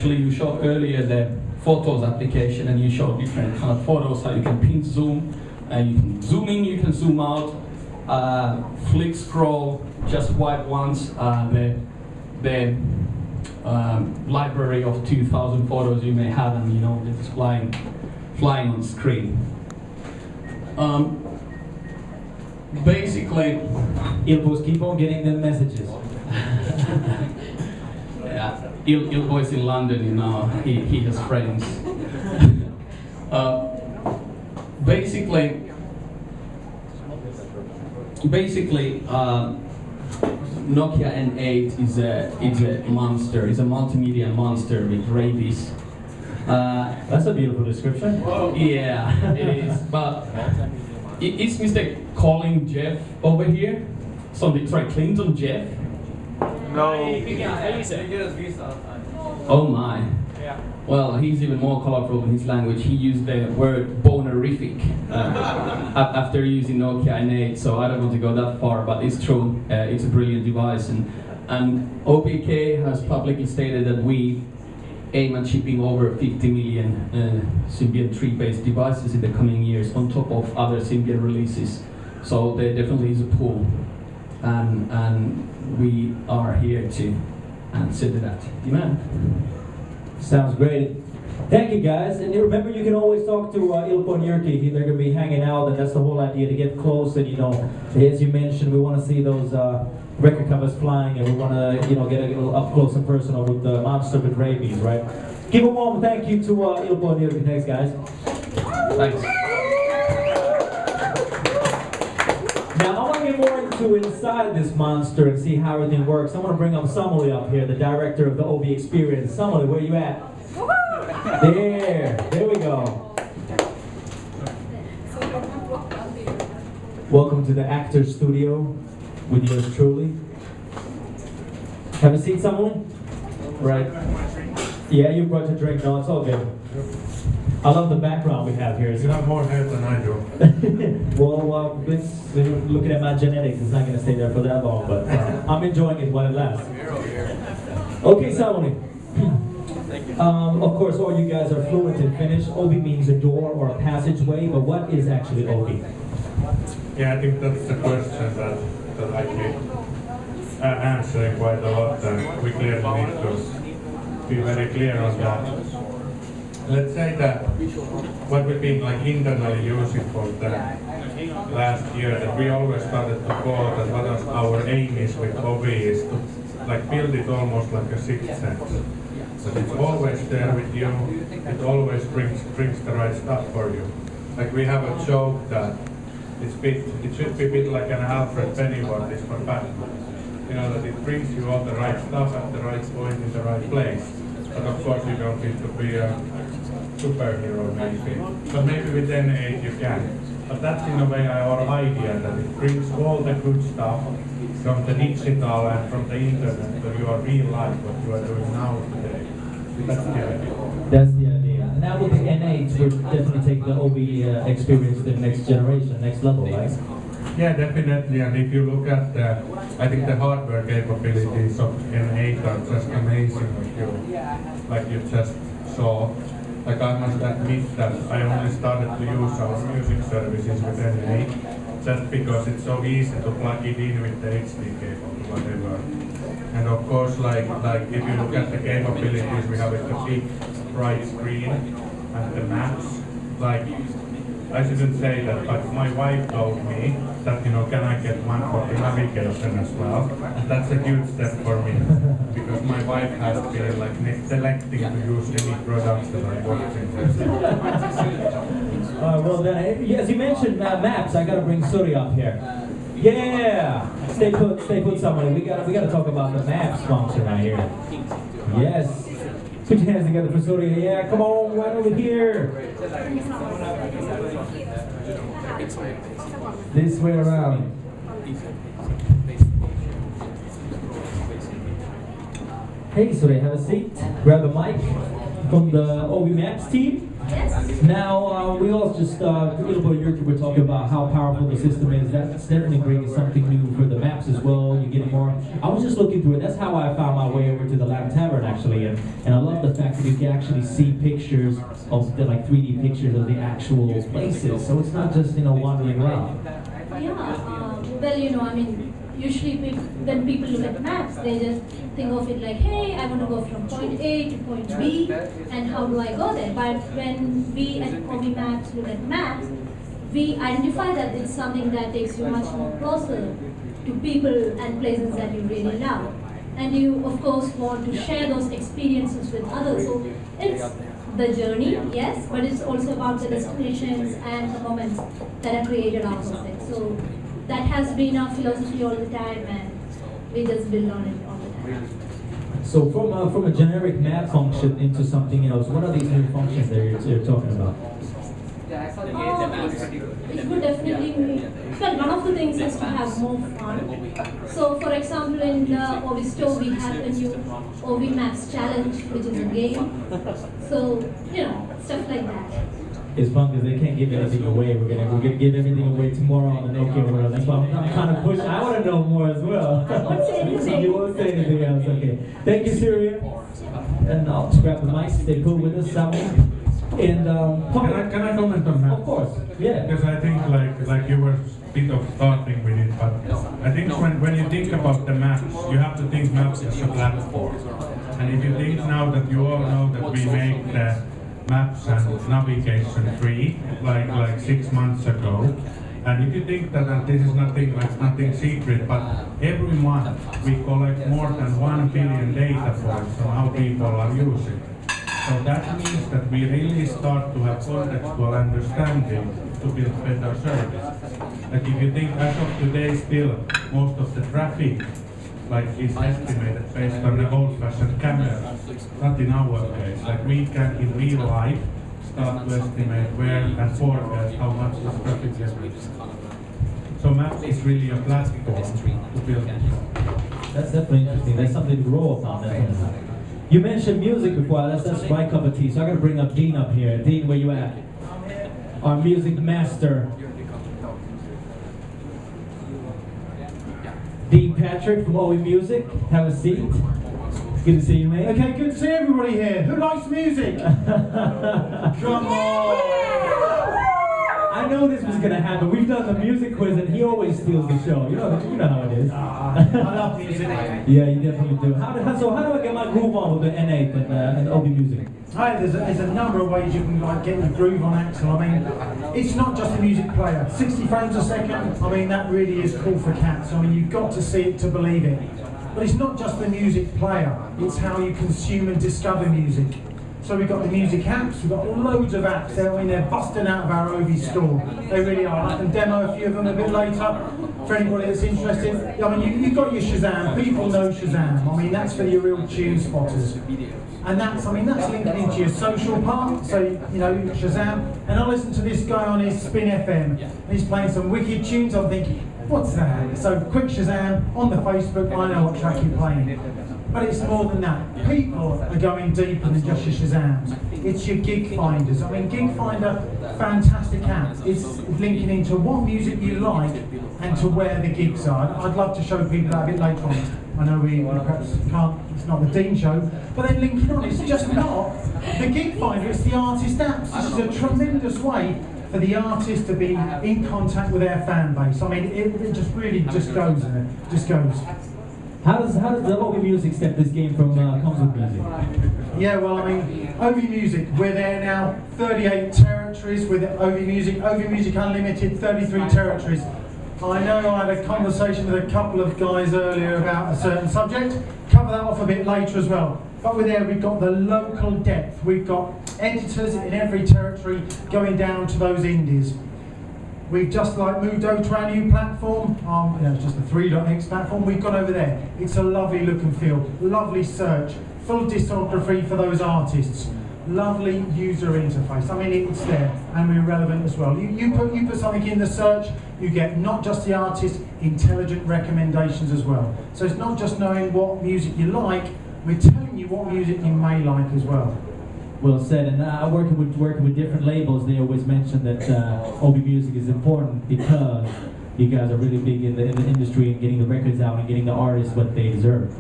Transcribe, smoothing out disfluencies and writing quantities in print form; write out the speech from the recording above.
Actually, you showed earlier the photos application, and you showed different kind of photos, how you can pinch zoom, you can zoom in, you can zoom out, flick scroll, just swipe once, the library of 2,000 photos you may have, and you know, it's flying on screen. Basically, Ilbo's keep on getting them messages. Yeah, Ilbo's in London, you know, he has friends. Basically, Nokia N8 is a monster. It's a multimedia monster with rabies. That's a beautiful description. Yeah, it is. But it's Mr. Calling Jeff over here. Sorry, Clinton Jeff. No. Oh my. Yeah. Well, he's even more colorful in his language. He used the word bonerific after using Nokia N8, so I don't want to go that far, but it's true. It's a brilliant device, and OPK has publicly stated that we aim at shipping over 50 million Symbian 3-based devices in the coming years, on top of other Symbian releases. So there definitely is a pull, and we are here to answer to that demand. Sounds great. Thank you, guys. And remember, you can always talk to Ilpo and Jyrki. They're going to be hanging out, and that's the whole idea, to get close. And, you know, as you mentioned, we want to see those record covers flying, and we want to, you know, get a little up close and personal with the monster with rabies, right? Give a warm thank you to Ilpo and Jyrki. Thanks, guys. Thanks. Now, I want to get more into inside this monster and see how everything works. I want to bring up Samuli up here, the director of the OVI Experience. Samuli, where you at? There we go. Welcome to the Actors Studio with yours truly. Have a seat, Samuli? Right. Yeah, you brought your drink. No, it's all good. I love the background we have here. You have more hair than I do. Well, looking at my genetics, it's not going to stay there for that long, but I'm enjoying it while it lasts. Okay, Samuli. Of course, all you guys are fluent in Finnish. Ovi means a door or a passageway, but what is actually Ovi? Yeah, I think that's the question that I keep answering quite a lot, and we clearly need to be very clear on that. Let's say that what we've been like internally using for the last year, that we always started to call that what our aim is with OVI is to like build it almost like a sixth sense. So it's always there with you, it always brings the right stuff for you. Like we have a joke that it should be a bit like an Alfred Pennyworth is for Batman. You know, that it brings you all the right stuff at the right point in the right place. But of course you don't need to be a superhero maybe. But maybe with N8 you can. But that's in a way our idea, that it brings all the good stuff from the digital and from the internet to your real life, what you are doing now today. That's the idea. That's the idea. Now with the N8, we're definitely taking the OVI experience to the next generation, next level, right? Yeah, definitely. And if you look at I think the hardware capabilities of N8 are just amazing. Like you just saw. Like I must admit that I only started to use our music services with N8 just because it's so easy to plug it in with the HD cable or whatever. And of course, like if you look at the capabilities we have with the big bright screen and the maps, like I shouldn't say that, but my wife told me that, you know, can I get one for the navigation as well? And that's a huge step for me, because my wife has been like selecting to use any products that I'm watching. Well then, as you mentioned maps, I gotta bring Suri up here. Yeah! Stay put somebody. We gotta talk about the maps function right here. Yes. Put your hands together for Suri. Yeah, come on, right over here. This way around. Hey, Suri, have a seat. Grab the mic. from the OVI Maps team. Yes. Now, we also just, a little bit earlier, we're talking about how powerful the system is. That's certainly bringing something new for the maps as well. You're getting more. I was just looking through it. That's how I found my way over to the Lamb Tavern, actually. And I love the fact that you can actually see pictures of the, like 3D pictures of the actual places. So it's not just, wandering around. Yeah, well, I mean, usually when people look at maps, they just think of it like, hey, I want to go from point A to point B, and how do I go there? But when we at OVI Maps look at maps, we identify that it's something that takes you much more closer to people and places that you really love. And you, of course, want to share those experiences with others. So it's the journey, yes, but it's also about the destinations and the moments that are created out of it. So that has been our philosophy all the time, and we just build on it all the time. So from a generic map function into something else, what are these new functions that you're talking about? It would definitely be, well, one of the things is to have more fun. So for example, in the OVI store, we have a new OVI Maps challenge, which is a game. So, stuff like that. It's fun because they can't give anything away. We're gonna give everything away tomorrow on the Nokia World. That's why I'm kind of pushing. I want to know more as well. I won't say anything. You won't say anything else. Okay. Thank you, Syria. And I'll just grab the mic. Stay cool with us, Samuel. And can I comment on that? Of course. Yeah. Because I think like you were bit of starting with it, but I think when you think about the maps, you have to think maps as a platform. And if you think now that you all know that we make the maps and navigation free, like 6 months ago, and if you think that this is nothing secret, but every month we collect more than 1 billion data points on how people are using. So that means that we really start to have contextual understanding to build better service. Like if you think as of today still most of the traffic is estimated based on the old-fashioned camera, not in our case. Like we can in real life start to estimate where and forecast how much this traffic is. So Maps is really a platform to build. That's definitely interesting. That's something to grow upon. Definitely. You mentioned music before. That's my cup of tea. So I got to bring up Dean up here. Dean, where you at? Our music master. Dean Patrick from OVI Music. Have a seat. Good to see you, mate. Okay, good to see everybody here. Who likes music? Come on! I know this was gonna happen. We've done the music quiz, and he always steals the show. You know how it is. I love music. Yeah, you definitely do. So how do I get my groove on with the N8 and OVI Music? Hi, there's a number of ways you can get your groove on, Axel. I mean, it's not just a music player. 60 frames a second, I mean, that really is cool for cats. I mean, you've got to see it to believe it. But it's not just the music player, it's how you consume and discover music. So we've got the music apps, we've got loads of apps. They're busting out of our OVI store. They really are. I can demo a few of them a bit later for anybody that's interested. I mean, you've got your Shazam. People know Shazam. I mean, that's for your real tune spotters. And that's linking into your social part. So, Shazam. And I listen to this guy on his Spin FM. And he's playing some wicked tunes. I'm thinking, what's that? So quick Shazam on the Facebook. I know what track you're playing. But it's more than that. People are going deeper than just your Shazams. It's your gig finders. I mean, Gig Finder, fantastic app. It's linking into what music you like and to where the gigs are. I'd love to show people that a bit later on. I know we perhaps can't, it's not the Dean show, but then linking on, it's just not the Gig Finder, it's the artist apps. This is a tremendous way for the artist to be in contact with their fan base. I mean, it just really just goes in it, just goes. How does the OVI Music step this game from Comes With Music? Yeah, well, I mean, OVI Music, we're there now, 38 territories with OVI Music Unlimited, 33 territories. I know I had a conversation with a couple of guys earlier about a certain subject, cover that off a bit later as well. But we're there, we've got the local depth, we've got editors in every territory going down to those indies. We've just moved over to our new platform, it's just the 3.x platform, we've gone over there. It's a lovely look and feel, lovely search, full discography for those artists, lovely user interface. I mean, it's there, and we're relevant as well. You put something in the search, you get not just the artist, intelligent recommendations as well. So it's not just knowing what music you like, we're telling you what music you may like as well. Well said. And working with different labels, they always mention that OVI music is important because you guys are really big in the industry and getting the records out and getting the artists what they deserve.